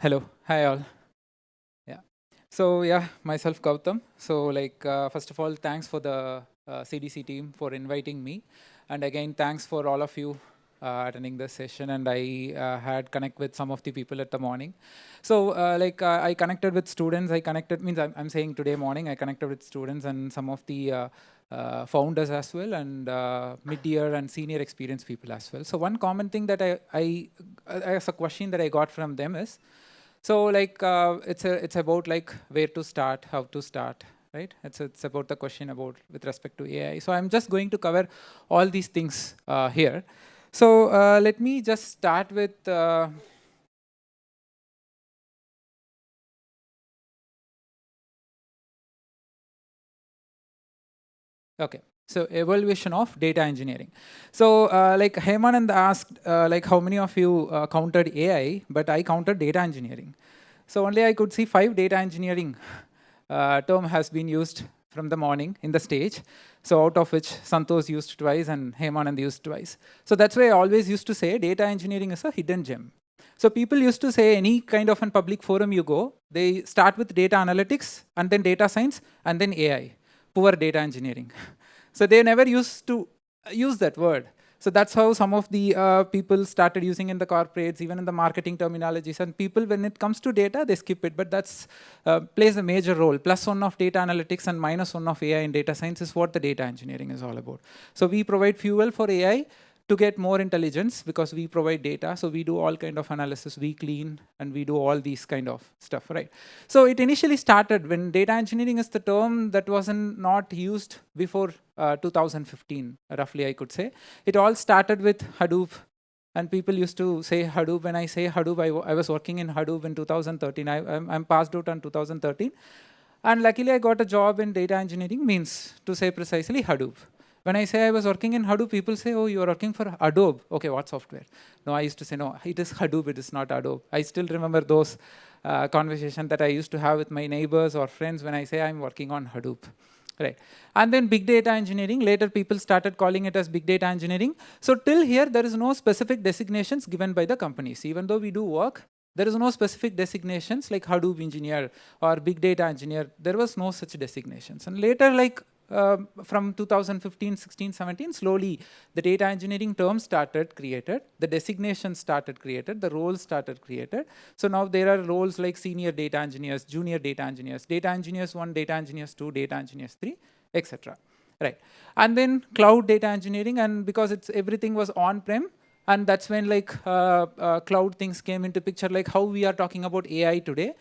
Hello, hi all. Yeah. So yeah, myself Gautam. So first of all, thanks for the CDC team for inviting me, and again thanks for all of you attending this session. And I had connect with some of the people at the morning. So I connected with students. I connected means I'm saying today morning I connected with students and some of the founders as well, and mid-year and senior experienced people as well. So one common thing that I as a question that I got from them is, so it's about like where to start, how to start, right? It's about the question about with respect to AI. So I'm just going to cover all these things here. So let me just start with. Okay. So evaluation of data engineering. So like Hemanand asked, like how many of you counted AI, but I counted data engineering. So only I could see 5 data engineering term has been used from the morning in the stage. So out of which Santosh used twice and Hemanand used twice. So that's why I always used to say data engineering is a hidden gem. So people used to say any kind of a public forum you go, they start with data analytics and then data science and then AI, poor data engineering. So they never used to use that word. So that's how some of the people started using in the corporates, even in the marketing terminologies. And people, when it comes to data, they skip it. But that's plays a major role. +1 of data analytics and -1 of AI in data science is what the data engineering is all about. So we provide fuel for AI to get more intelligence because we provide data. So we do all kind of analysis, we clean, and we do all these kind of stuff, right? So it initially started when data engineering is the term that wasn't not used before 2015, roughly I could say. It all started with Hadoop. And people used to say Hadoop. When I say Hadoop, I was working in Hadoop in 2013. I'm passed out in 2013. And luckily, I got a job in data engineering, means to say precisely Hadoop. When I say I was working in Hadoop, people say, oh, you are working for Adobe. Okay, what software? No, I used to say, no, it is Hadoop, it is not Adobe. I still remember those conversations that I used to have with my neighbors or friends when I say I'm working on Hadoop. Right. And then big data engineering, later people started calling it as big data engineering. So till here, there is no specific designations given by the companies. Even though we do work, there is no specific designations like Hadoop engineer or big data engineer. There was no such designations. And later, like from 2015, 16, 17, slowly the data engineering term started created, the designation started created, the roles started created. So now there are roles like senior data engineers, junior data engineers 1, data engineers 2, data engineers 3, etc. Right. And then cloud data engineering, and because it's everything was on-prem, and that's when like cloud things came into picture, like how we are talking about AI today.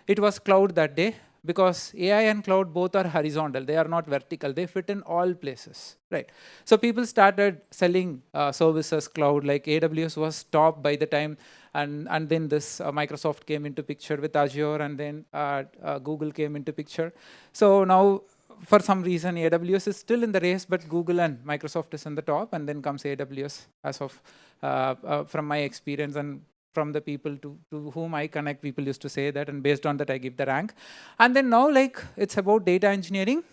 It was cloud that day, because AI and cloud both are horizontal. They are not vertical. They fit in all places, right? So people started selling services cloud, like AWS was top by the time, and then this Microsoft came into picture with Azure, and then Google came into picture. So now, for some reason, AWS is still in the race, but Google and Microsoft is in the top, and then comes AWS as of, from my experience and from the people to whom I connect, people used to say that, and based on that, I give the rank. And then now, like, it's about data engineering,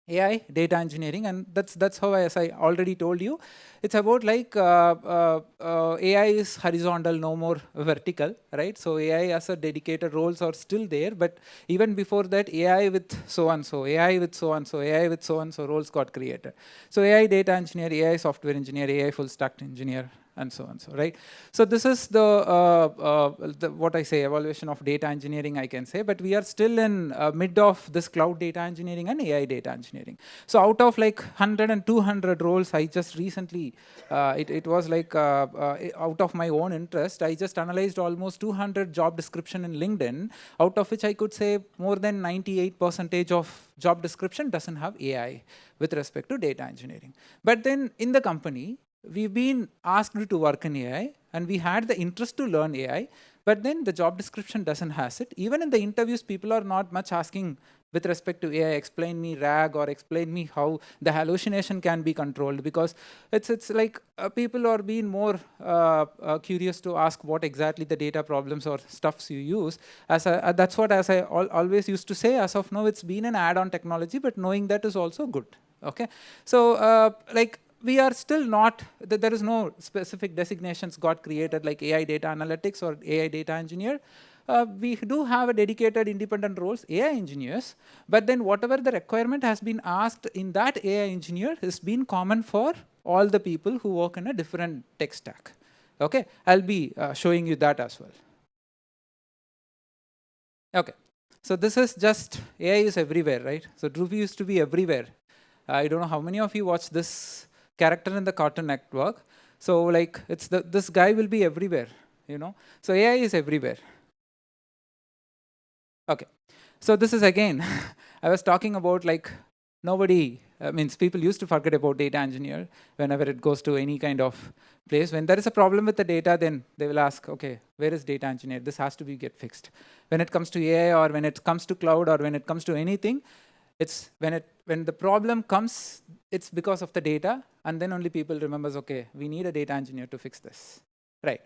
AI, data engineering, and that's how, as I already told you, it's about like AI is horizontal, no more vertical, right? So AI as a dedicated roles are still there, but even before that, AI with so-and-so, AI with so-and-so, AI with so-and-so roles got created. So AI data engineer, AI software engineer, AI full stack engineer, and so on, so right. So this is the what I say, evaluation of data engineering, I can say, but we are still in mid of this cloud data engineering and AI data engineering. So out of like 100 and 200 roles, I just recently, it was like out of my own interest, I just analyzed almost 200 job description in LinkedIn, out of which I could say more than 98% of job description doesn't have AI with respect to data engineering. But then in the company, we've been asked to work in AI, and we had the interest to learn AI, but then the job description doesn't has it. Even in the interviews, people are not much asking with respect to AI, explain me RAG or explain me how the hallucination can be controlled, because it's like people are being more curious to ask what exactly the data problems or stuffs you use. That's what, as I always used to say, as of now, it's been an add-on technology, but knowing that is also good. Okay, so like, we are still not, there is no specific designations got created like AI data analytics or AI data engineer. we do have a dedicated independent roles, AI engineers, but then whatever the requirement has been asked in that AI engineer has been common for all the people who work in a different tech stack. Okay, I'll be showing you that as well. Okay, so this is just, AI is everywhere, right? So Drupi used to be everywhere. I don't know how many of you watch this character in the Cartoon Network. So like, this guy will be everywhere, you know? So AI is everywhere. Okay, so this is again, I was talking about like, nobody, means people used to forget about data engineer whenever it goes to any kind of place. When there is a problem with the data, then they will ask, okay, where is data engineer? This has to be get fixed. When it comes to AI or when it comes to cloud or when it comes to anything, it's when the problem comes, it's because of the data, and then only people remembers, okay, we need a data engineer to fix this, right?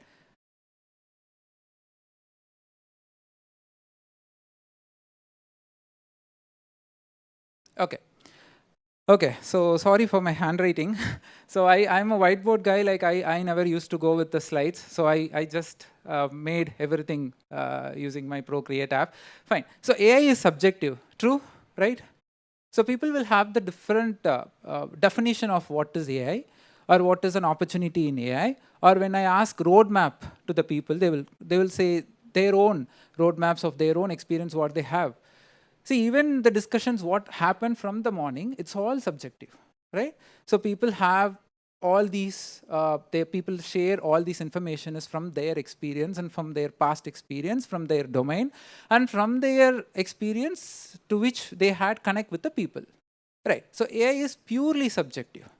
Okay. Okay, so sorry for my handwriting. So I'm a whiteboard guy, like I never used to go with the slides. So I just made everything using my Procreate app. Fine, so AI is subjective, true, right? So people will have the different definition of what is AI or what is an opportunity in AI. Or when I ask roadmap to the people, they will say their own roadmaps of their own experience, what they have. See, even the discussions, what happened from the morning, it's all subjective, right? So people have all these, people share all this information is from their experience and from their past experience, from their domain, and from their experience to which they had connect with the people, right? So AI is purely subjective,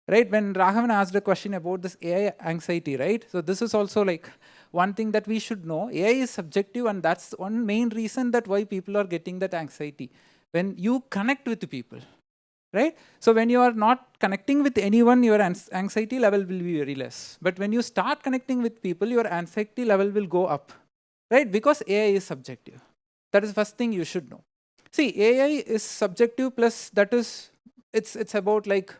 right? When Raghavan asked a question about this AI anxiety, right? So this is also like one thing that we should know. AI is subjective, and that's one main reason that why people are getting that anxiety. When you connect with the people, right? So when you are not connecting with anyone, your anxiety level will be very less. But when you start connecting with people, your anxiety level will go up, right? Because AI is subjective. That is the first thing you should know. See, AI is subjective, plus that is, it's about like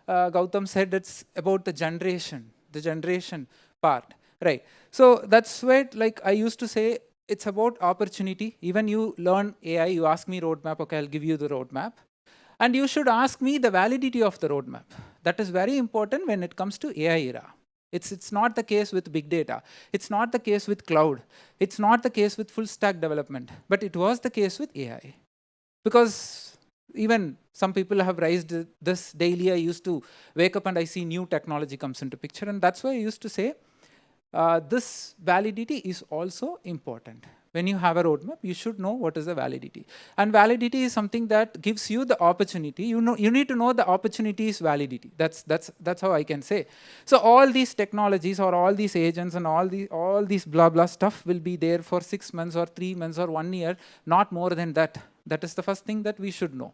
Gautam said, it's about the generation part, right? So that's why, like I used to say, it's about opportunity. Even you learn AI, you ask me roadmap, okay, I'll give you the roadmap. And you should ask me the validity of the roadmap. That is very important when it comes to AI era. It's not the case with big data. It's not the case with cloud. It's not the case with full stack development. But it was the case with AI. Because even some people have raised this daily. I used to wake up and I see new technology comes into picture. And that's why I used to say, this validity is also important. When you have a roadmap, you should know what is the validity. And validity is something that gives you the opportunity. You need to know the opportunity is validity. That's how I can say. So all these technologies or all these agents and all these blah blah stuff will be there for 6 months or 3 months or 1 year, not more than that. That is the first thing that we should know.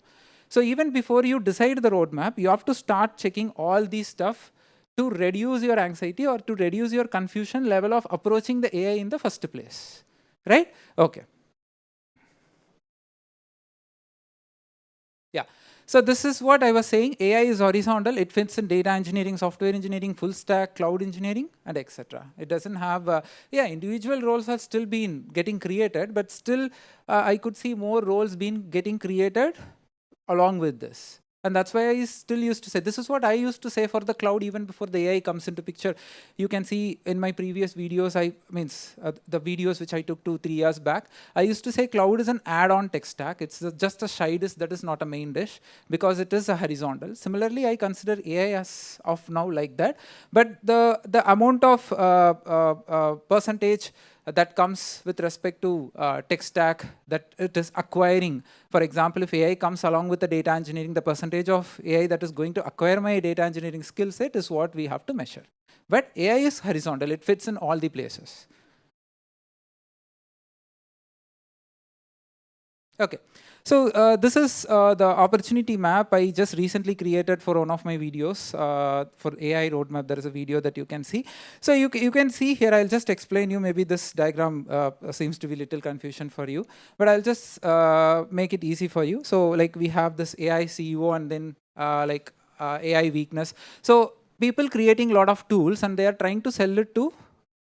So even before you decide the roadmap, you have to start checking all these stuff to reduce your anxiety or to reduce your confusion level of approaching the AI in the first place, right? Okay. Yeah. So this is what I was saying. AI is horizontal. It fits in data engineering, software engineering, full stack, cloud engineering, and etc. It doesn't have, yeah, individual roles have still been getting created, but still I could see more roles being getting created along with this. And that's why I still used to say, this is what I used to say for the cloud even before the AI comes into picture. You can see in my previous videos, the videos which I took 2-3 years back, I used to say cloud is an add-on tech stack. It's just a side dish that is not a main dish because it is a horizontal. Similarly, I consider AI as of now like that. But the amount of percentage that comes with respect to tech stack that it is acquiring. For example, if AI comes along with the data engineering, the percentage of AI that is going to acquire my data engineering skill set is what we have to measure. But AI is horizontal. It fits in all the places. Okay. So this is the opportunity map I just recently created for one of my videos for AI roadmap. There is a video that you can see. So you can see here, I'll just explain you. Maybe this diagram seems to be a little confusion for you, but I'll just make it easy for you. So like we have this AI CEO and then AI weakness. So people creating a lot of tools and they are trying to sell it to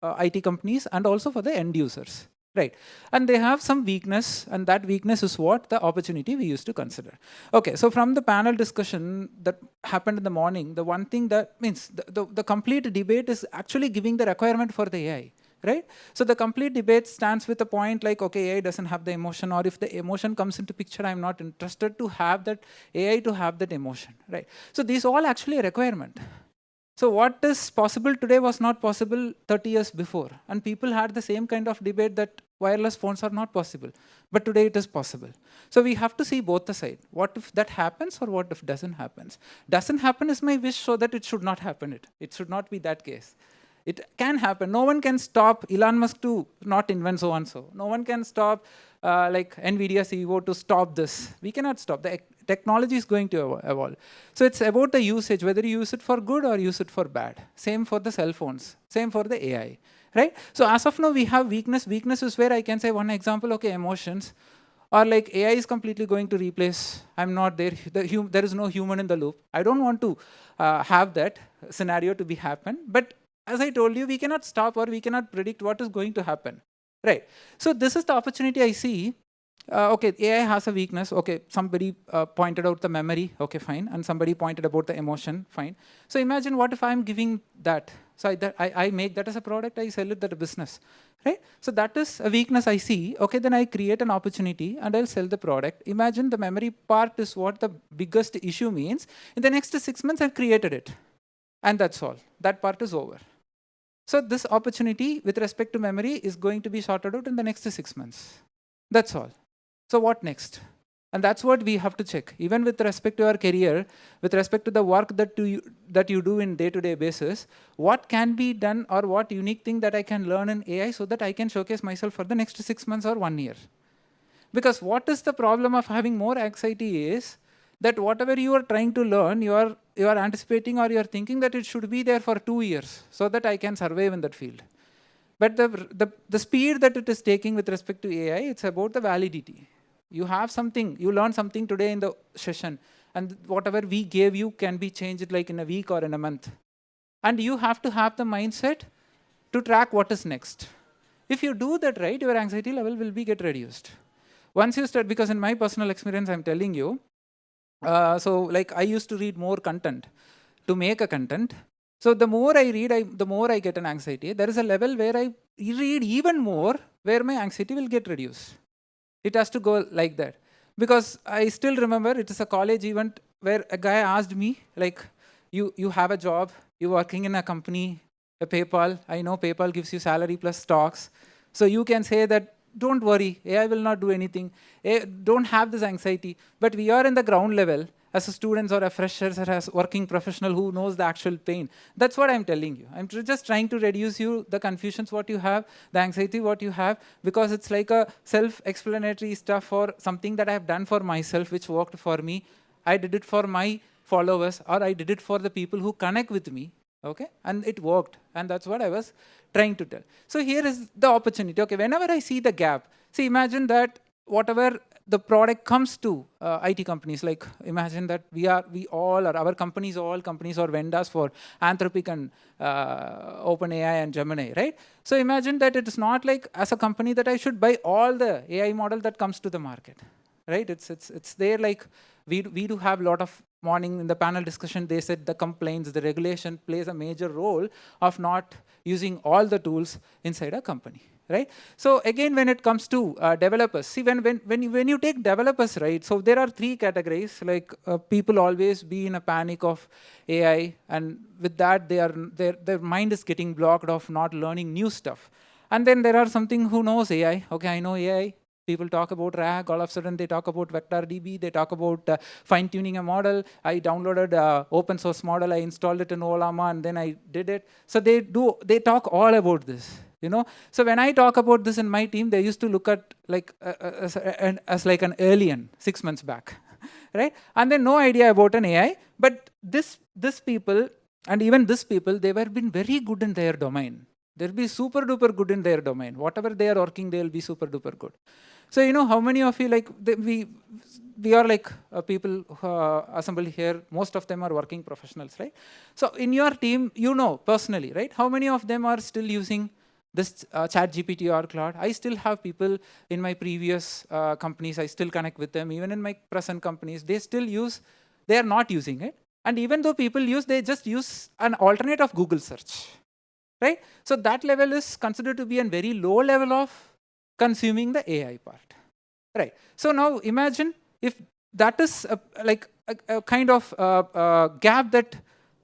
IT companies and also for the end users. Right, and they have some weakness, and that weakness is what the opportunity we used to consider. Okay, so from the panel discussion that happened in the morning, the one thing that means the complete debate is actually giving the requirement for the AI, right? So the complete debate stands with a point like, okay, AI doesn't have the emotion, or if the emotion comes into picture, I'm not interested to have that AI to have that emotion, right? So these all actually a requirement. So what is possible today was not possible 30 years before. And people had the same kind of debate that wireless phones are not possible. But today it is possible. So we have to see both the side. What if that happens, or what if doesn't happen? Doesn't happen is my wish, so that it should not happen. It should not be that case. It can happen. No one can stop Elon Musk to not invent so-and-so. No one can stop like NVIDIA CEO to stop this. We cannot stop. The technology is going to evolve. So it's about the usage, whether you use it for good or use it for bad. Same for the cell phones. Same for the AI. Right? So as of now, we have weakness. Weakness is where I can say one example, okay, emotions. Or like AI is completely going to replace, I'm not there, there is no human in the loop. I don't want to have that scenario to be happen. But as I told you, we cannot stop, or we cannot predict what is going to happen. Right. So this is the opportunity I see. Okay, AI has a weakness. Okay, somebody pointed out the memory. Okay, fine. And somebody pointed about the emotion. Fine. So imagine what if I'm giving that. So I make that as a product. I sell it as a business. Right? So that is a weakness I see. Okay, then I create an opportunity and I'll sell the product. Imagine the memory part is what the biggest issue means. In the next 6 months, I've created it. And that's all. That part is over. So this opportunity with respect to memory is going to be sorted out in the next 6 months. That's all. So what next? And that's what we have to check. Even with respect to our career, with respect to the work that you do in day-to-day basis, what can be done, or what unique thing that I can learn in AI so that I can showcase myself for the next 6 months or 1 year? Because what is the problem of having more anxiety is that whatever you are trying to learn, you are anticipating, or you are thinking that it should be there for 2 years so that I can survive in that field. But the speed that it is taking with respect to AI, it's about the validity. You have something, you learn something today in the session, and whatever we gave you can be changed like in a week or in a month. And you have to have the mindset to track what is next. If you do that right, your anxiety level will be get reduced. Once you start, because in my personal experience, I'm telling you, so like I used to read more content to make a content. So the more I read, the more I get an anxiety. There is a level where I read even more, where my anxiety will get reduced. It has to go like that. Because I still remember, it is a college event where a guy asked me, like, you have a job, you're working in a company, a PayPal. I know PayPal gives you salary plus stocks. So you can say that, don't worry, AI will not do anything. Don't have this anxiety. But we are in the ground level as a students or a freshers or as working professional who knows the actual pain. That's what I'm telling you. I'm just trying to reduce you the confusions what you have, the anxiety what you have, because it's like a self-explanatory stuff for something that I have done for myself, which worked for me. I did it for my followers, or I did it for the people who connect with me. Okay, and it worked, and that's what I was trying to tell. So here is the opportunity. Okay, whenever I see the gap, see, imagine that whatever the product comes to IT companies, like imagine that our companies, all companies are vendors for Anthropic and OpenAI and Gemini, right? So imagine that it is not like as a company that I should buy all the AI model that comes to the market, right? It's there, like we do have a lot of morning in the panel discussion, they said the complaints, the regulation plays a major role of not using all the tools inside a company, right? So again, when it comes to developers, see, when you take developers, right, so there are 3 categories, like people always be in a panic of AI, and with that, their mind is getting blocked of not learning new stuff. And then there are something who knows AI. Okay, I know AI. People talk about RAG, all of a sudden they talk about vector DB, they talk about fine-tuning a model. I downloaded an open source model, I installed it in Ollama, and then I did it. So they talk all about this, you know. So when I talk about this in my team, they used to look at like as like an alien 6 months back, right? And then no idea about an AI. But this people, and even this people, they were been very good in their domain. They'll be super duper good in their domain. Whatever they are working, they'll be super duper good. So you know how many of you, like we are like people assembled here, most of them are working professionals, right? So in your team, you know personally, right? How many of them are still using this ChatGPT or Claude. I still have people in my previous companies, I still connect with them. Even in my present companies, they are not using it. And even though people use, they just use an alternate of Google search, right? So that level is considered to be a very low level of consuming the AI part, right? So now imagine if that is a kind of gap that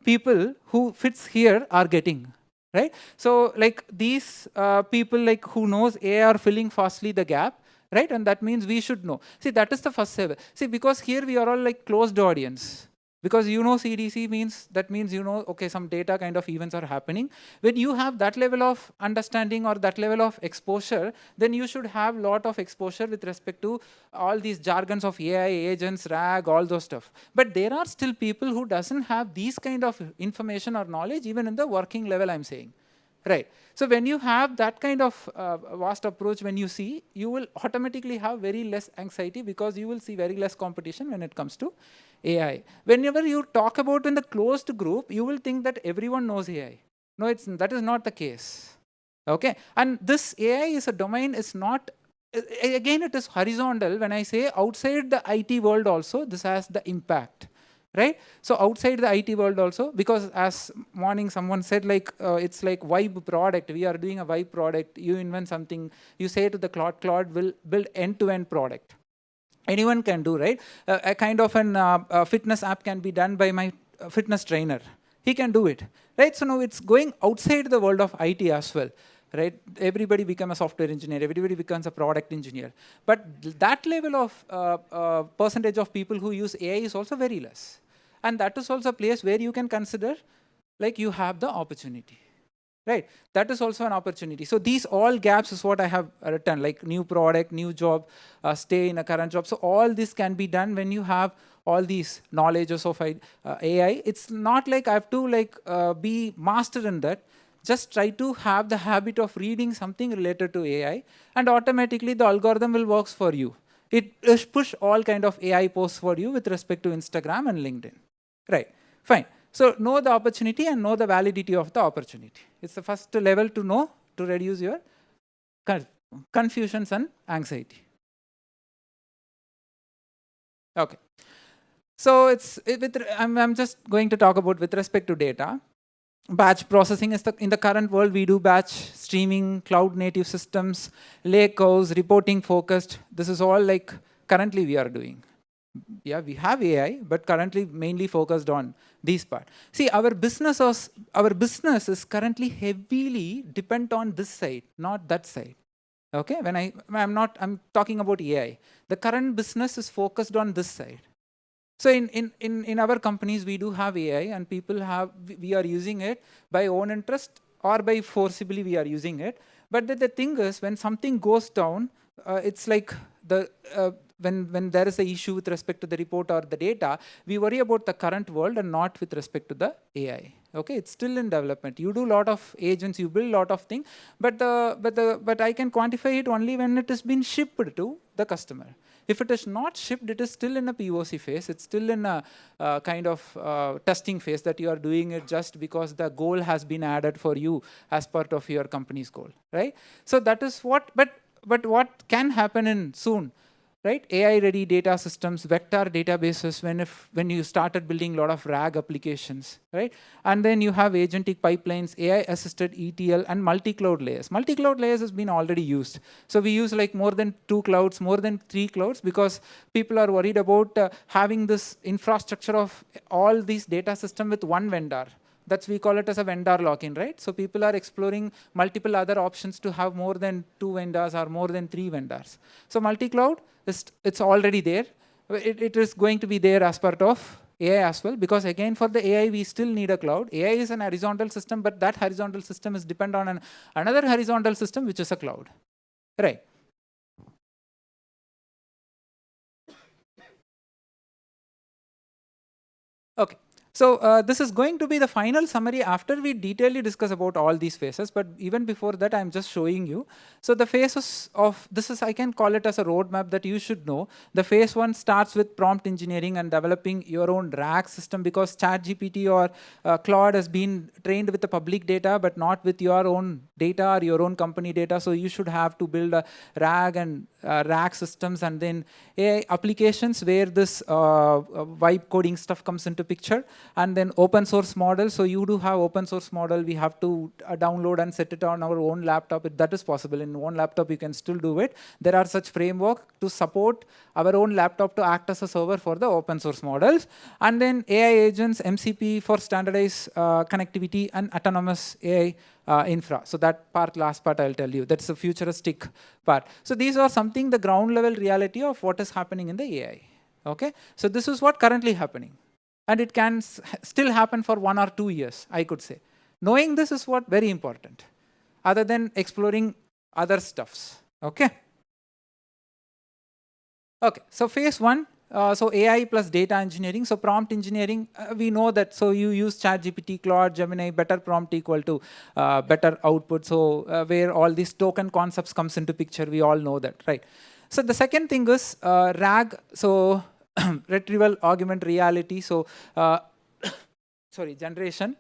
people who fits here are getting, right? So like these people like who knows AI are filling fastly the gap, right? And that means we should know. See, that is the first level. See, because here we are all like closed audience. Because you know CDC means, that means you know, okay, some data kind of events are happening. When you have that level of understanding or that level of exposure, then you should have a lot of exposure with respect to all these jargons of AI, agents, RAG, all those stuff. But there are still people who doesn't have these kind of information or knowledge, even in the working level, I'm saying. Right. So when you have that kind of vast approach, when you see, you will automatically have very less anxiety because you will see very less competition when it comes to AI. Whenever you talk about in the closed group, you will think that everyone knows AI. No, that is not the case. Okay. And this AI is a domain, is not, again, it is horizontal. When I say outside the IT world also, this has the impact. Right? So outside the IT world also, because as morning someone said, like it's like �W𝐚 product. We are doing a �W𝐚 product. You invent something. You say to the Claude will build end-to-end product. Anyone can do, right? A kind of a fitness app can be done by my fitness trainer. He can do it, right? So now it's going outside the world of IT as well. Right? Everybody becomes a software engineer. Everybody becomes a product engineer. But that level of percentage of people who use AI is also very less. And that is also a place where you can consider, like you have the opportunity, right? That is also an opportunity. So these all gaps is what I have written, like new product, new job, stay in a current job. So all this can be done when you have all these knowledges of AI. It's not like I have to like be master in that. Just try to have the habit of reading something related to AI, and automatically the algorithm will work for you. It push all kind of AI posts for you with respect to Instagram and LinkedIn. Right, fine. So know the opportunity and know the validity of the opportunity. It's the first level to know, to reduce your confusions and anxiety. Okay. So I'm just going to talk about with respect to data. Batch processing is in the current world, we do batch streaming, cloud native systems, lake house, reporting focused. This is all like currently we are doing. Yeah, we have AI, but currently mainly focused on these part. See, our business is currently heavily dependent on this side, not that side. Okay, I'm talking about AI. The current business is focused on this side. So in our companies, we do have AI, and we are using it by own interest or by forcibly we are using it. But the thing is, when something goes down, it's like when there is an issue with respect to the report or the data, we worry about the current world and not with respect to the AI. Okay, it's still in development. You do a lot of agents, you build a lot of things, but I can quantify it only when it has been shipped to the customer. If it is not shipped, it is still in a POC phase. It's still in a kind of testing phase that you are doing it just because the goal has been added for you as part of your company's goal, right? So that is what, but what can happen in soon? Right? AI-ready data systems, vector databases, when you started building a lot of RAG applications, right? And then you have agentic pipelines, AI-assisted ETL, and multi-cloud layers. Multi-cloud layers has been already used. So we use like more than 2 clouds, more than 3 clouds, because people are worried about having this infrastructure of all these data system with one vendor. We call it as a vendor lock-in, right? So people are exploring multiple other options to have more than 2 vendors or more than 3 vendors. So multi-cloud, it's already there. It is going to be there as part of AI as well, because again, for the AI, we still need a cloud. AI is an horizontal system, but that horizontal system is dependent on another horizontal system, which is a cloud, right? Okay. So this is going to be the final summary after we detailedly discuss about all these phases. But even before that, I'm just showing you. So the phases of this is, I can call it as a roadmap that you should know. The phase 1 starts with prompt engineering and developing your own RAG system, because ChatGPT or Claude has been trained with the public data, but not with your own data or your own company data. So you should have to build a RAG and RAG systems, and then AI applications where this vibe coding stuff comes into picture. And then open source model. So you do have open source model. We have to download and set it on our own laptop. That is possible. In one laptop, you can still do it. There are such framework to support our own laptop to act as a server for the open source models. And then AI agents, MCP for standardized connectivity and autonomous AI infra. So that part, last part, I'll tell you. That's the futuristic part. So these are something, the ground level reality of what is happening in the AI. Okay. So this is what currently happening. And it can still happen for 1 or 2 years, I could say. Knowing this is what very important, other than exploring other stuffs. Okay. Okay. So phase 1, so AI plus data engineering. So prompt engineering, we know that. So you use ChatGPT, Claude, Gemini, better prompt equal to better output. So where all these token concepts comes into picture, we all know that, right? So the second thing is RAG. So retrieval augmented reality. So sorry, generation.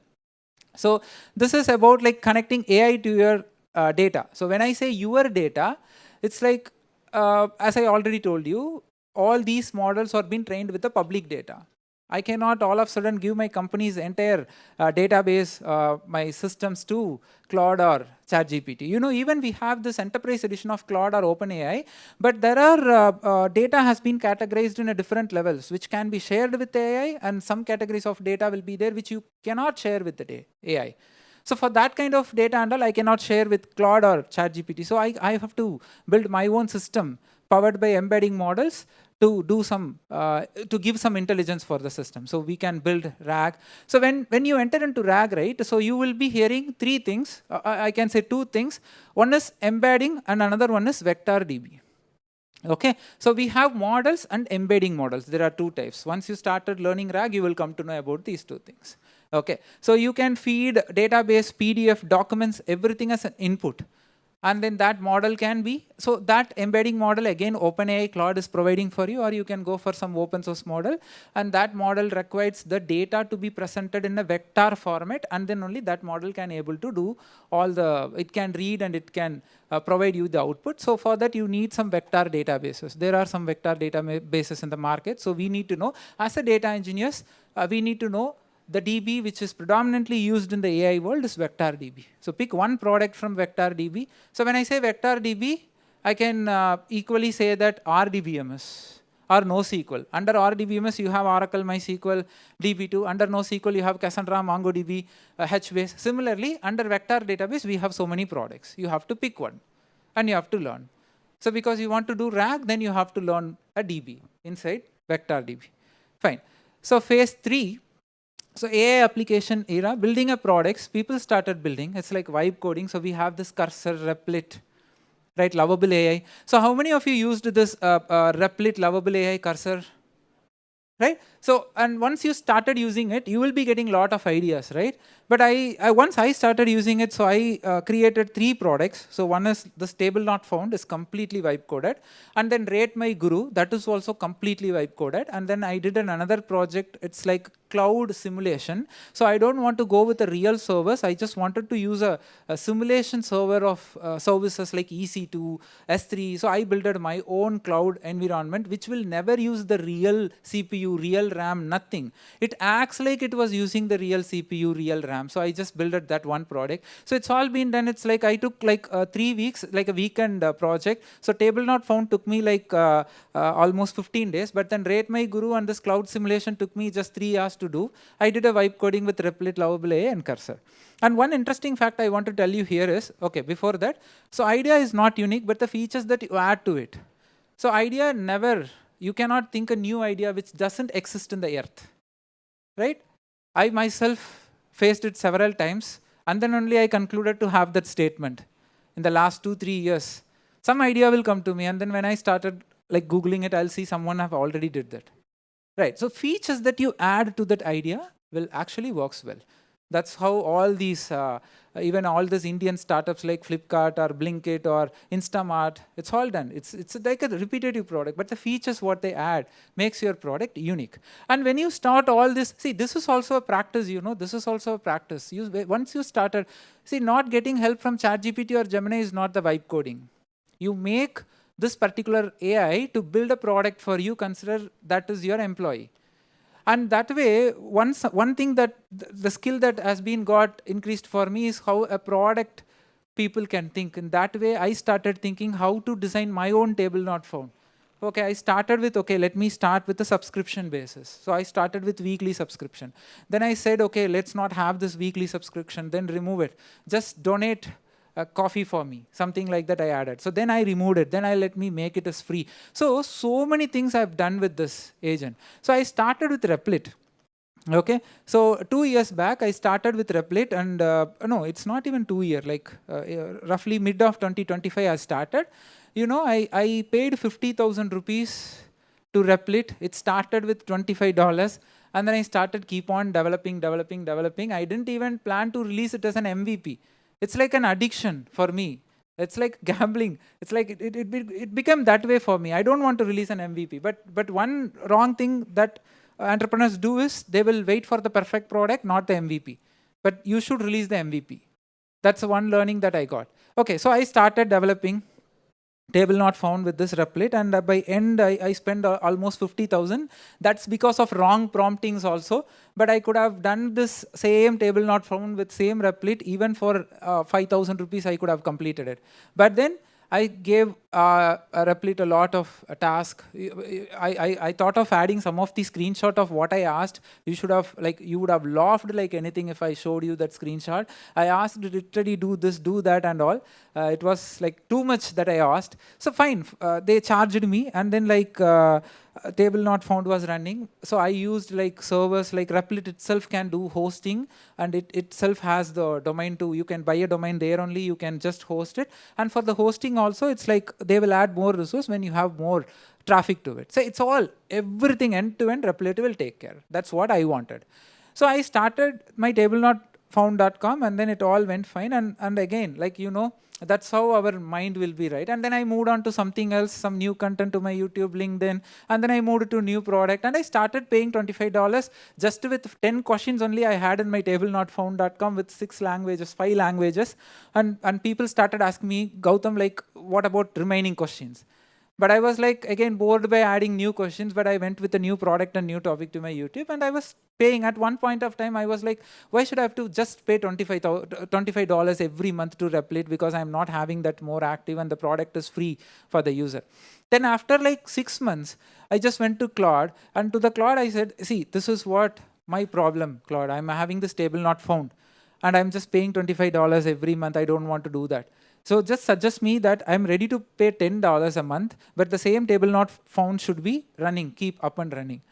So this is about like connecting AI to your data. So when I say your data, it's like, as I already told you, all these models are being trained with the public data. I cannot all of a sudden give my company's entire database, my systems to Claude or ChatGPT. You know, even we have this enterprise edition of Claude or OpenAI, but there are data has been categorized in a different levels, which can be shared with AI, and some categories of data will be there which you cannot share with the AI. So for that kind of data handle, I cannot share with Claude or ChatGPT. So I have to build my own system powered by embedding models to do some, to give some intelligence for the system. So we can build RAG. So when you enter into RAG, right, so you will be hearing 3 things. I can say 2 things. One is embedding and another one is vector DB. Okay, so we have models and embedding models. There are 2 types. Once you started learning RAG, you will come to know about these 2 things. Okay, so you can feed database, PDF, documents, everything as an input. And then that model can be, so that embedding model, again, OpenAI Claude is providing for you, or you can go for some open source model. And that model requires the data to be presented in a vector format, and then only that model can able to do all the, it can read and it can provide you the output. So for that, you need some vector databases. There are some vector databases in the market. So we need to know, as a data engineers, we need to know the DB which is predominantly used in the AI world is vector DB. So pick one product from vector DB. So when I say vector DB, I can equally say that RDBMS or NoSQL. Under RDBMS, you have Oracle, MySQL, DB2. Under NoSQL, you have Cassandra, MongoDB, HBase. Similarly, under vector database, we have so many products. You have to pick one and you have to learn. So because you want to do RAG, then you have to learn a DB inside vector DB. Fine. So phase 3, so AI application era, building a products, people started building. It's like vibe coding. So we have this Cursor, Replit, right? Lovable AI. So how many of you used this Replit, Lovable AI, Cursor? Right? So, and once you started using it, you will be getting a lot of ideas, right? But once I started using it, so I created 3 products. So one is this table not found is completely vibe coded. And then Rate My Guru, that is also completely vibe coded. And then I did another project, it's like cloud simulation. So I don't want to go with the real servers. I just wanted to use a simulation server of services like EC2, S3. So I built my own cloud environment, which will never use the real CPU, real RAM, nothing. It acts like it was using the real CPU, real RAM. So I just built that one product. So it's all been done. It's like I took like 3 weeks, like a weekend project. So table not found took me like almost 15 days. But then Rate My Guru and this cloud simulation took me just 3 hours to do. I did a vibe coding with Replit, Lovable AI, and Cursor. And one interesting fact I want to tell you here is, okay, before that, so idea is not unique, but the features that you add to it. So idea never, you cannot think a new idea which doesn't exist in the earth, right? I myself faced it several times, and then only I concluded to have that statement in the last 2-3 years. Some idea will come to me, and then when I started like Googling it, I'll see someone have already did that. Right, so features that you add to that idea will actually works well. That's how all these, even all these Indian startups like Flipkart or Blinkit or Instamart, it's all done. It's like a repetitive product, but the features what they add makes your product unique. And when you start all this, see, this is also a practice, you know, this is also a practice. Once you started, see, not getting help from ChatGPT or Gemini is not the vibe coding. You make this particular AI to build a product for you, consider that is your employee. And that way, one thing that the skill that has been got increased for me is how a product people can think. In that way, I started thinking how to design my own table not found. Okay, I started with, okay, let me start with a subscription basis. So I started with weekly subscription. Then I said, okay, let's not have this weekly subscription, then remove it. Just donate coffee for me, something like that I added. So then I removed it, then I let me make it as free. So many things I've done with this agent. So I started with Replit. Okay, so 2 years back, I started with Replit, and no, it's not even 2 years, like roughly mid of 2025 I started. You know, I paid 50,000 rupees to Replit. It started with $25, and then I started keep on developing. I didn't even plan to release it as an MVP. It's like an addiction for me. It's like gambling. It's like it became that way for me. I don't want to release an MVP. But one wrong thing that entrepreneurs do is they will wait for the perfect product, not the MVP. But you should release the MVP. That's one learning that I got. Okay, so I started developing table not found with this Replit, and by end I spent almost 50,000. That's because of wrong promptings also, but I could have done this same table not found with same Replit even for 5,000 rupees. I could have completed it. But then I gave Replit a lot of task. I thought of adding some of the screenshot of what I asked. You would have laughed like anything if I showed you that screenshot. I asked literally do this, do that, and all. It was like too much that I asked. So fine, they charged me, and then like table not found was running. So I used like servers, like Replit itself can do hosting, and it itself has the domain too. You can buy a domain there only, you can just host it. And for the hosting also, it's like they will add more resource when you have more traffic to it. So it's all, everything end to end, Replit will take care. That's what I wanted. So I started my tablenotfound.com, and then it all went fine. And again, like, you know, that's how our mind will be, right? And then I moved on to something else, some new content to my YouTube, LinkedIn, and then I moved to new product, and I started paying $25 just with 10 questions only I had in my tablenotfound.com with 5 languages, and people started asking me, Gautam, like, what about remaining questions? But I was like, again, bored by adding new questions, but I went with a new product and new topic to my YouTube, and I was paying. At one point of time, I was like, why should I have to just pay $25 every month to Replit, because I'm not having that more active and the product is free for the user. Then after like 6 months, I just went to Claude, and to the Claude I said, see, this is what my problem, Claude. I'm having this table not found, and I'm just paying $25 every month. I don't want to do that. So just suggest me that I'm ready to pay $10 a month, but the same table not found should be running, keep up and running.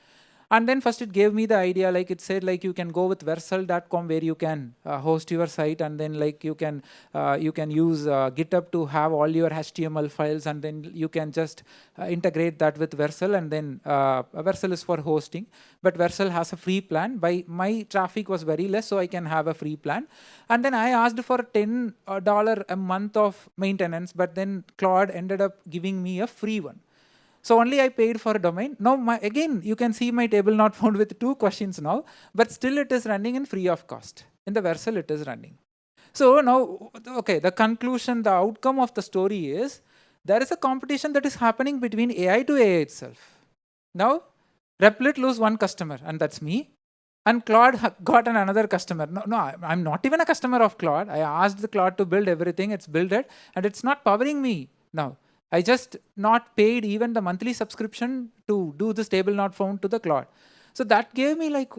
And then first it gave me the idea, like it said, like you can go with Vercel.com where you can host your site, and then like you can use GitHub to have all your HTML files, and then you can just integrate that with Vercel, and then Vercel is for hosting, but Vercel has a free plan. My traffic was very less, so I can have a free plan. And then I asked for $10 a month of maintenance, but then Claude ended up giving me a free one. So only I paid for a domain. Now, again, you can see my table not found with 2 questions now, but still it is running in free of cost. In the Vercel, it is running. So now, okay, the conclusion, the outcome of the story is, there is a competition that is happening between AI to AI itself. Now, Replit lose 1 customer, and that's me. And Claude got another customer. No, I'm not even a customer of Claude. I asked the Claude to build everything, it's built it, and it's not powering me now. I just not paid even the monthly subscription to do this table not found to the Claude. So that gave me like,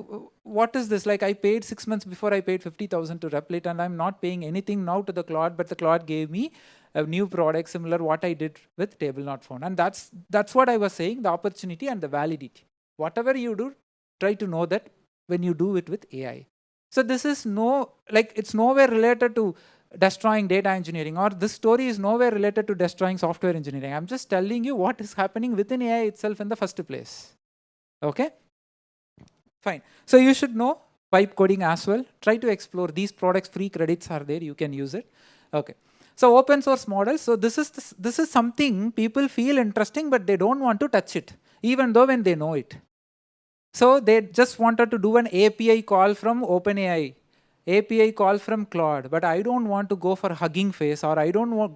what is this? Like I paid 6 months before I paid 50,000 to Replit, and I'm not paying anything now to the Claude, but the Claude gave me a new product similar what I did with table not found. And that's what I was saying, the opportunity and the validity. Whatever you do, try to know that when you do it with AI. So this is it's nowhere related to destroying data engineering, or this story is nowhere related to destroying software engineering. I'm just telling you what is happening within AI itself in the first place. Okay? Fine. So you should know pipe coding as well. Try to explore these products. Free credits are there. You can use it. Okay. So open source models. So this is something people feel interesting, but they don't want to touch it, even though when they know it. So they just wanted to do an API call from OpenAI, API call from Claude, but I don't want to go for Hugging Face, or I don't want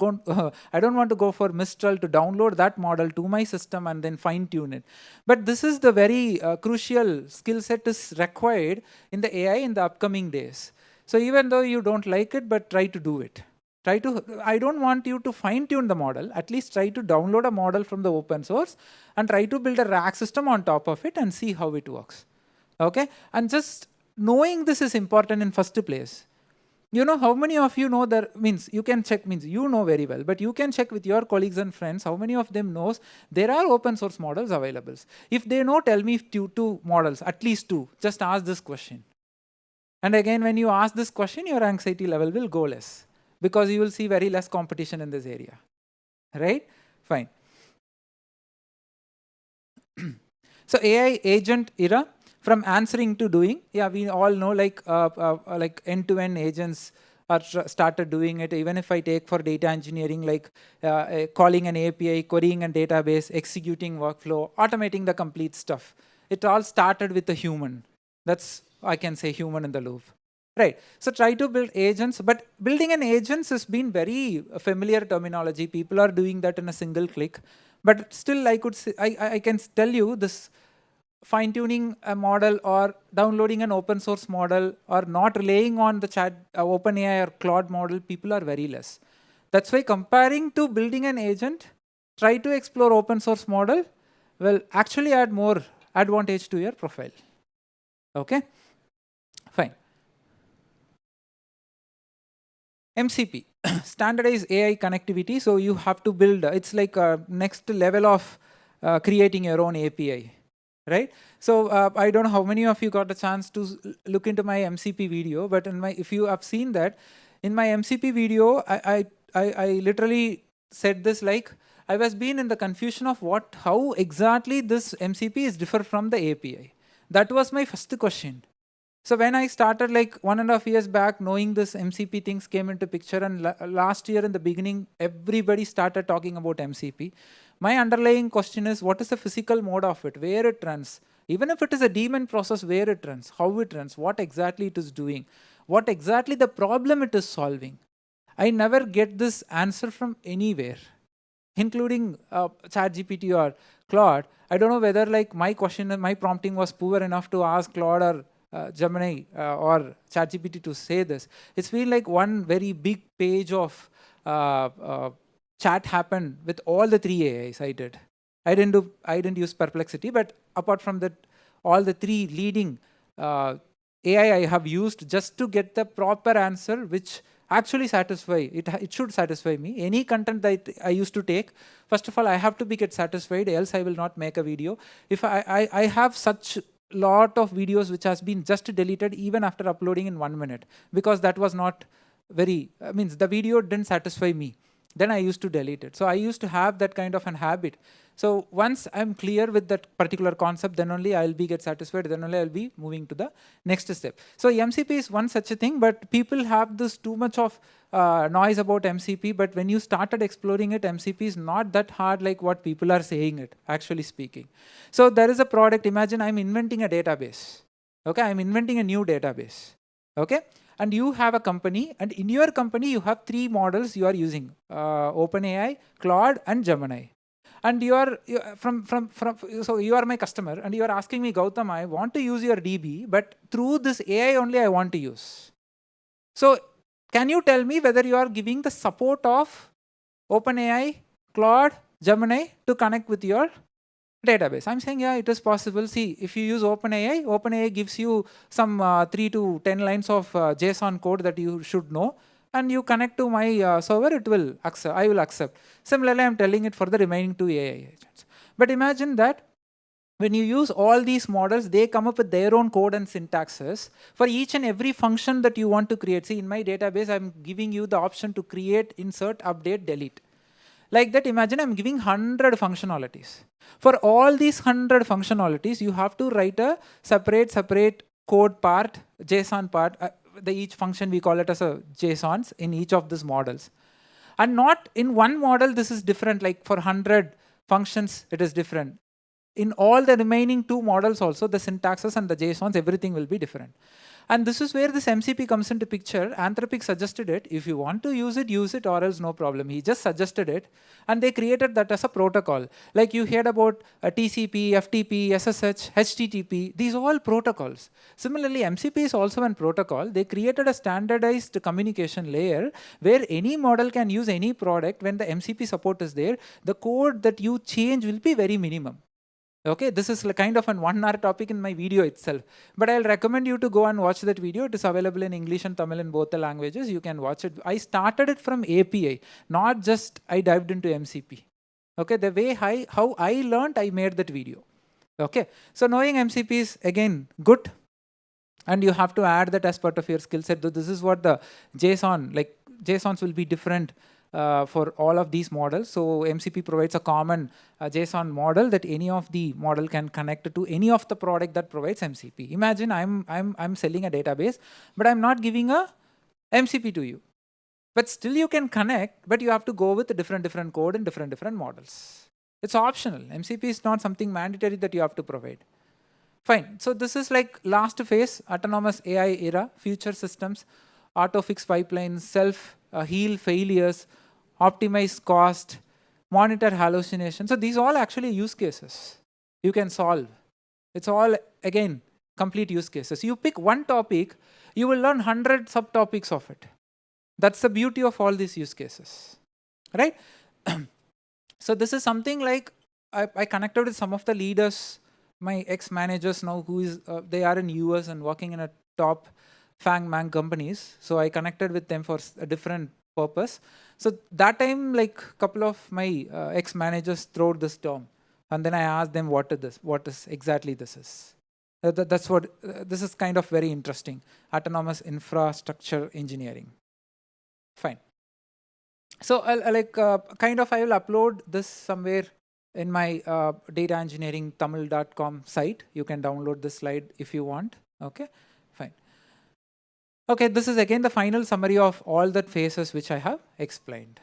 to go for Mistral to download that model to my system and then fine tune it. But this is the very crucial skill set is required in the AI in the upcoming days. So even though you don't like it, but try to do it. I don't want you to fine tune the model, at least try to download a model from the open source and try to build a rack system on top of it and see how it works. Okay, and just knowing this is important in first place. You know, how many of you know that, means you can check, means you know very well, but you can check with your colleagues and friends, how many of them knows there are open source models available. If they know, tell me two models, at least two, just ask this question. And again, when you ask this question, your anxiety level will go less, because you will see very less competition in this area, right? Fine. So AI agent era, from answering to doing. Yeah, we all know like end-to-end agents are started doing it. Even if I take for data engineering, like calling an API, querying a database, executing workflow, automating the complete stuff. It all started with a human. That's, I can say, human in the loop. Right, so try to build agents, but building an agents has been very familiar terminology. People are doing that in a single click, but still I could say, I can tell you this, fine-tuning a model or downloading an open source model or not relying on the OpenAI or Claude model, people are very less. That's why comparing to building an agent, try to explore open source model will actually add more advantage to your profile. Okay, fine. MCP, standardized AI connectivity. So you have to build, it's like a next level of creating your own API, right? So I don't know how many of you got a chance to look into my MCP video, but if you have seen that, in my MCP video, I literally said this, like, I was being in the confusion of how exactly this MCP is different from the API. That was my first question. So when I started like 1.5 years back, knowing this MCP things came into picture, and last year in the beginning, everybody started talking about MCP. My underlying question is, what is the physical mode of it, where it runs? Even if it is a daemon process, where it runs, how it runs, what exactly it is doing, what exactly the problem it is solving. I never get this answer from anywhere, including ChatGPT or Claude. I don't know whether like my question, my prompting was poor enough to ask Claude or Gemini or ChatGPT to say this. It's been like one very big page of chat happened with all the 3 AIs I did. I didn't use Perplexity, but apart from that, all the 3 leading AI I have used just to get the proper answer, which actually it should satisfy me. Any content that I used to take, first of all, I have to get satisfied, else I will not make a video. If I have such lot of videos which has been just deleted even after uploading in 1 minute, because that was not very, means the video didn't satisfy me. Then I used to delete it. So I used to have that kind of an habit. So once I'm clear with that particular concept, then only I'll get satisfied, then only I'll be moving to the next step. So MCP is one such a thing, but people have this too much of noise about MCP, but when you started exploring it, MCP is not that hard like what people are saying it, actually speaking. So there is a product, imagine I'm inventing a database. Okay, I'm inventing a new database. Okay, and you have a company, and in your company you have 3 models you are using, OpenAI, Claude, and Gemini. And you are so you are my customer, and you are asking me, Gautam, I want to use your DB, but through this AI only I want to use. So can you tell me whether you are giving the support of OpenAI, Claude, Gemini to connect with your database? I'm saying, yeah, it is possible. See, if you use OpenAI gives you some 3 to 10 lines of JSON code that you should know, and you connect to my server, it will accept. I will accept. Similarly, I'm telling it for the remaining 2 AI agents. But imagine that when you use all these models, they come up with their own code and syntaxes for each and every function that you want to create. See, in my database, I'm giving you the option to create, insert, update, delete. Like that, imagine I'm giving 100 functionalities. For all these 100 functionalities, you have to write a separate code part JSON part, each function we call it as a JSONs in each of these models. And not in one model, this is different, like for 100 functions, it is different. In all the remaining 2 models also, the syntaxes and the JSONs, everything will be different. And this is where this MCP comes into picture. Anthropic suggested it. If you want to use it, or else no problem. He just suggested it. And they created that as a protocol. Like you heard about TCP, FTP, SSH, HTTP. These are all protocols. Similarly, MCP is also a protocol. They created a standardized communication layer where any model can use any product. When the MCP support is there, the code that you change will be very minimum. Okay, this is kind of an 1 hour topic in my video itself. But I'll recommend you to go and watch that video. It is available in English and Tamil in both the languages. You can watch it. I started it from API, not just I dived into MCP. Okay, the way how I learned, I made that video. Okay, so knowing MCP is again good. And you have to add that as part of your skill set. This is what the JSON, like JSONs will be different for all of these models. So MCP provides a common JSON model that any of the model can connect to any of the product that provides MCP. Imagine I'm selling a database, but I'm not giving a MCP to you. But still you can connect, but you have to go with a different code and different models. It's optional. MCP is not something mandatory that you have to provide. Fine. So this is like last phase, autonomous AI era, future systems, auto-fix pipelines, self-heal failures, optimize cost, monitor hallucination. So these all actually use cases you can solve. It's all, again, complete use cases. You pick one topic, you will learn 100 subtopics of it. That's the beauty of all these use cases, right? So this is something like, I connected with some of the leaders, my ex-managers now, they are in US and working in a top FANG companies. So I connected with them for a different purpose. So that time, like a couple of my ex-managers threw this term. And then I asked them what is exactly this is. That's what, this is kind of very interesting. Autonomous infrastructure engineering. Fine. So I will upload this somewhere in my data engineering tamil.com site. You can download this slide if you want. Okay, fine. Okay, this is again the final summary of all the phases which I have explained.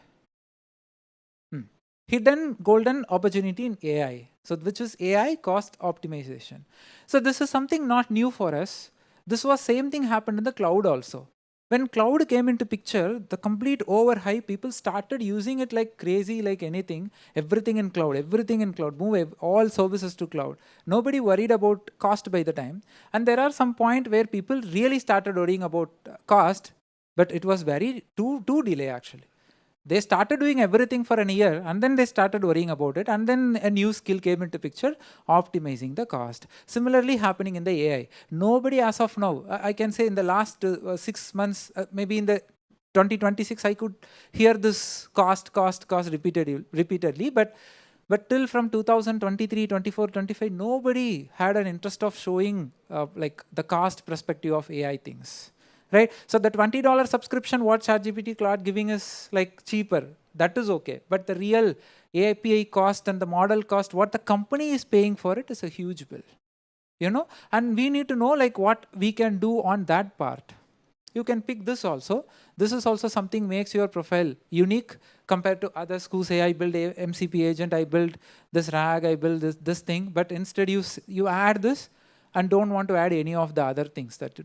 Hidden golden opportunity in AI. So which is AI cost optimization. So this is something not new for us. This was same thing happened in the cloud also. When cloud came into picture, the complete overhype, people started using it like crazy, like anything, everything in cloud, move all services to cloud. Nobody worried about cost by the time. And there are some point where people really started worrying about cost, but it was very too delay actually. They started doing everything for a year and then they started worrying about it, and then a new skill came into picture, optimizing the cost. Similarly happening in the AI. Nobody as of now, I can say in the last 6 months, maybe in the 2026, I could hear this cost repeatedly, but till from 2023, 24, 25, nobody had an interest of showing like the cost perspective of AI things. Right? So the $20 subscription what ChatGPT Claude giving is like cheaper. That is okay. But the real API cost and the model cost, what the company is paying for it is a huge bill. You know? And we need to know like what we can do on that part. You can pick this also. This is also something makes your profile unique compared to others who say I build a MCP agent, I build this RAG, I build this thing. But instead you add this and don't want to add any of the other things that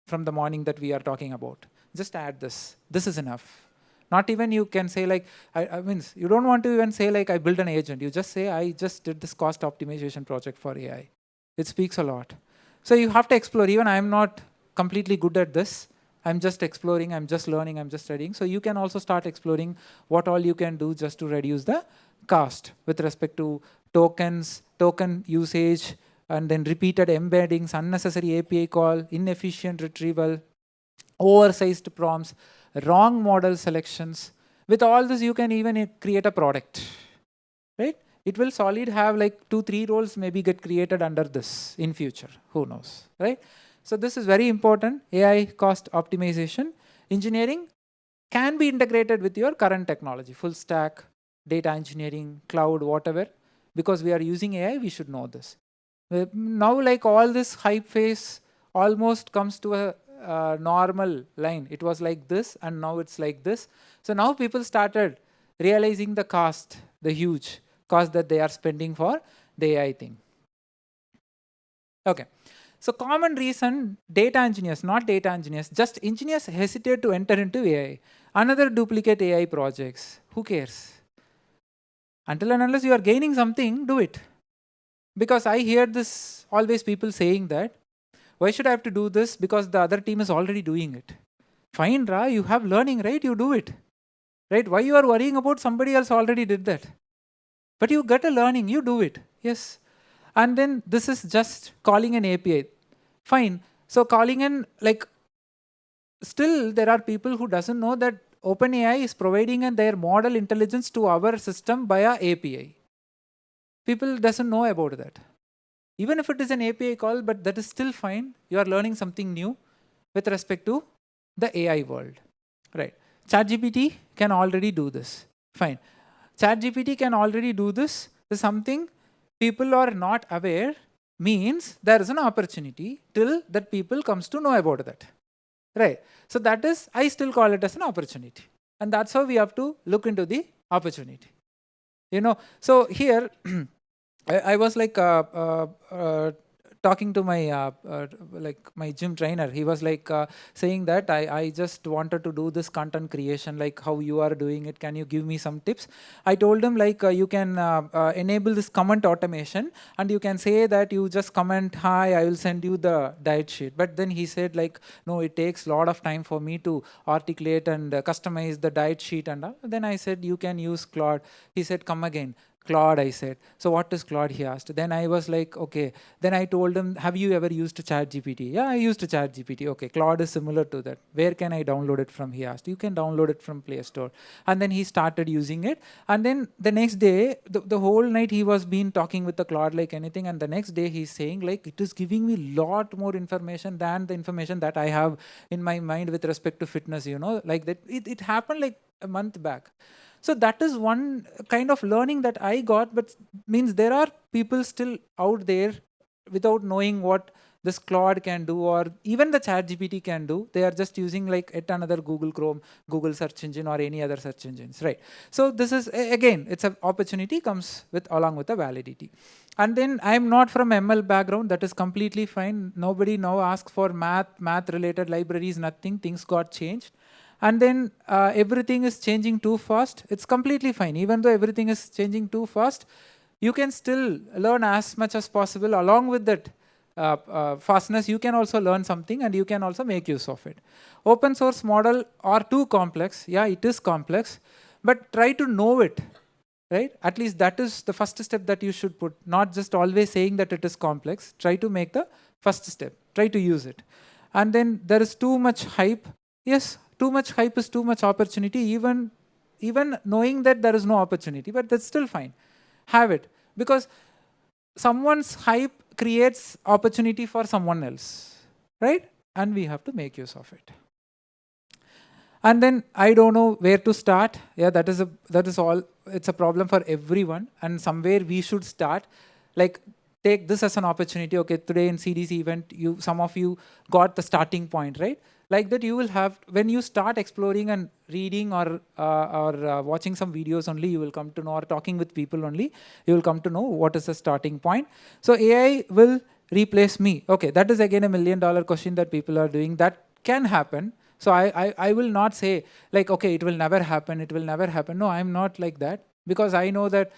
from the morning that we are talking about. Just add this. This is enough. Not even you can say like, I mean, you don't want to even say like I built an agent. You just say I just did this cost optimization project for AI. It speaks a lot. So you have to explore. Even I'm not completely good at this. I'm just exploring, I'm just learning, I'm just studying. So you can also start exploring what all you can do just to reduce the cost with respect to tokens, token usage, and then repeated embeddings, unnecessary API call, inefficient retrieval, oversized prompts, wrong model selections. With all this, you can even create a product, right? It will solid have like 2-3 roles maybe get created under this in future. Who knows, right? So this is very important. AI cost optimization. Engineering can be integrated with your current technology, full stack, data engineering, cloud, whatever. Because we are using AI, we should know this. Now like all this hype phase, almost comes to a normal line. It was like this, and now it's like this. So now people started realizing the cost, the huge cost that they are spending for the AI thing. Okay. So common reason data engineers, not data engineers, just engineers hesitate to enter into AI. Another duplicate AI projects. Who cares? Until and unless you are gaining something, do it. Because I hear this always people saying that, why should I have to do this? Because the other team is already doing it. Fine, Ra, you have learning, right? You do it. Right? Why you are worrying about somebody else already did that? But you get a learning, you do it. Yes. And then this is just calling an API. Fine. So calling in, like, still there are people who doesn't know that OpenAI is providing their model intelligence to our system via API. People doesn't know about that. Even if it is an API call, but that is still fine. You are learning something new with respect to the AI world. Right. ChatGPT can already do this. Fine. ChatGPT can already do this. There's something people are not aware, means there is an opportunity till that people comes to know about that. Right. So that is, I still call it as an opportunity. And that's how we have to look into the opportunity. You know, so here, I was like talking to my like my gym trainer. He was like saying that I just wanted to do this content creation, like how you are doing it. Can you give me some tips? I told him like you can enable this comment automation, and you can say that you just comment, hi, I will send you the diet sheet. But then he said like, no, it takes a lot of time for me to articulate and customize the diet sheet and all. Then I said, you can use Claude. He said, come again. Claude, I said. So what is Claude, he asked. Then I was like, okay. Then I told him, have you ever used ChatGPT? Yeah, I used ChatGPT. Okay, Claude is similar to that. Where can I download it from? He asked. You can download it from Play Store. And then he started using it. And then the next day, the whole night he was been talking with the Claude like anything. And the next day he's saying like, it is giving me a lot more information than the information that I have in my mind with respect to fitness, you know, like that. It happened like a month back. So that is one kind of learning that I got, but means there are people still out there without knowing what this Claude can do, or even the ChatGPT can do. They are just using like yet another Google Chrome, Google search engine, or any other search engines, right? So this is, again, it's an opportunity comes with along with the validity. And then I'm not from ML background, that is completely fine. Nobody now asks for math related libraries, nothing, things got changed. And then everything is changing too fast. It's completely fine. Even though everything is changing too fast, you can still learn as much as possible. Along with that fastness, you can also learn something, and you can also make use of it. Open source model are too complex. Yeah, it is complex, but try to know it, right? At least that is the first step that you should put, not just always saying that it is complex. Try to make the first step. Try to use it. And then there is too much hype. Yes, too much hype is too much opportunity, even knowing that there is no opportunity, but that's still fine. Have it. Because someone's hype creates opportunity for someone else, right? And we have to make use of it. And then I don't know where to start. Yeah, that is all. It's a problem for everyone, and somewhere we should start. Like, take this as an opportunity. Okay, today in CDC event, some of you got the starting point, right? Like that, you will have, when you start exploring and reading or watching some videos only, you will come to know, or talking with people only, you will come to know what is the starting point. So AI will replace me. Okay, that is again $1 million question that people are doing. That can happen. So I will not say like, okay, it will never happen, it will never happen. No, I'm not like that. Because I know that,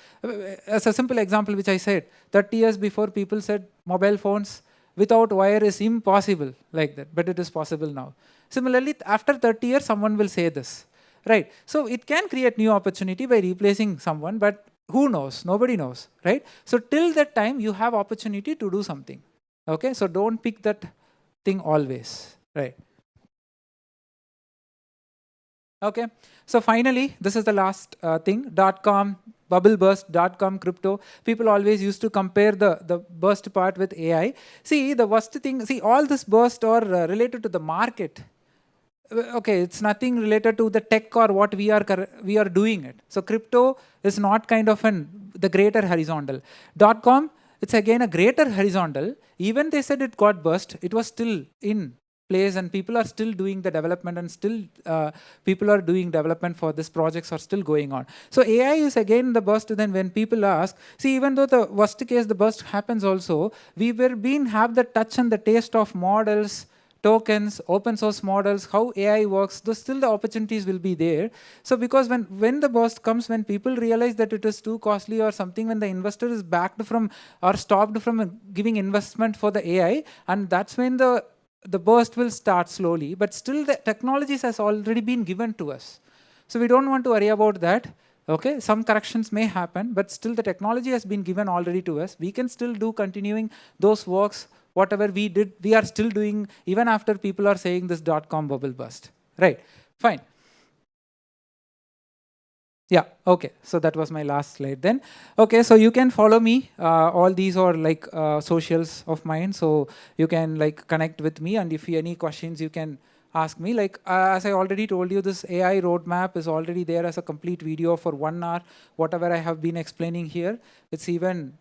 as a simple example which I said, 30 years before people said mobile phones without wire is impossible, like that, but it is possible now. Similarly, after 30 years, someone will say this, right? So it can create new opportunity by replacing someone, but who knows? Nobody knows, right? So till that time, you have opportunity to do something, okay? So don't pick that thing always, right? Okay, so finally, this is the last thing, .com, bubble burst, .com crypto. People always used to compare the burst part with AI. See, the worst thing, see, all this burst are related to the market. Okay, it's nothing related to the tech or what we are doing it. So crypto is not kind of the greater horizontal. .com it's again a greater horizontal. Even they said it got burst, it was still in place and people are still doing the development and still people are doing development for this projects are still going on. So AI is again the burst. Then when people ask, see, even though the worst case, the burst happens also, we were being have the touch and the taste of models, tokens, open source models, how AI works, though still the opportunities will be there. So because when the burst comes, when people realize that it is too costly or something, when the investor is backed from or stopped from giving investment for the AI, and that's when the burst will start slowly, but still the technologies has already been given to us. So we don't want to worry about that. Okay, some corrections may happen, but still the technology has been given already to us. We can still do continuing those works, whatever we did, we are still doing even after people are saying this .com bubble bust. Right, fine. Yeah, okay, so that was my last slide then. Okay, so you can follow me. All these are like socials of mine, so you can like connect with me, and if you any questions, you can ask me. Like as I already told you, this AI roadmap is already there as a complete video for 1 hour. Whatever I have been explaining here, it's even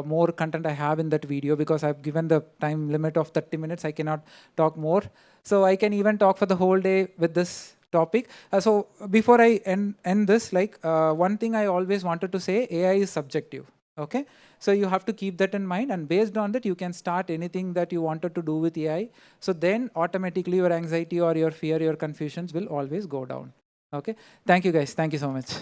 more content I have in that video because I've given the time limit of 30 minutes. I cannot talk more. So I can even talk for the whole day with this topic. So before I end this, like one thing I always wanted to say, AI is subjective. Okay, so you have to keep that in mind, and based on that, you can start anything that you wanted to do with AI. So then automatically your anxiety or your fear, your confusions will always go down. Okay, thank you guys. Thank you so much.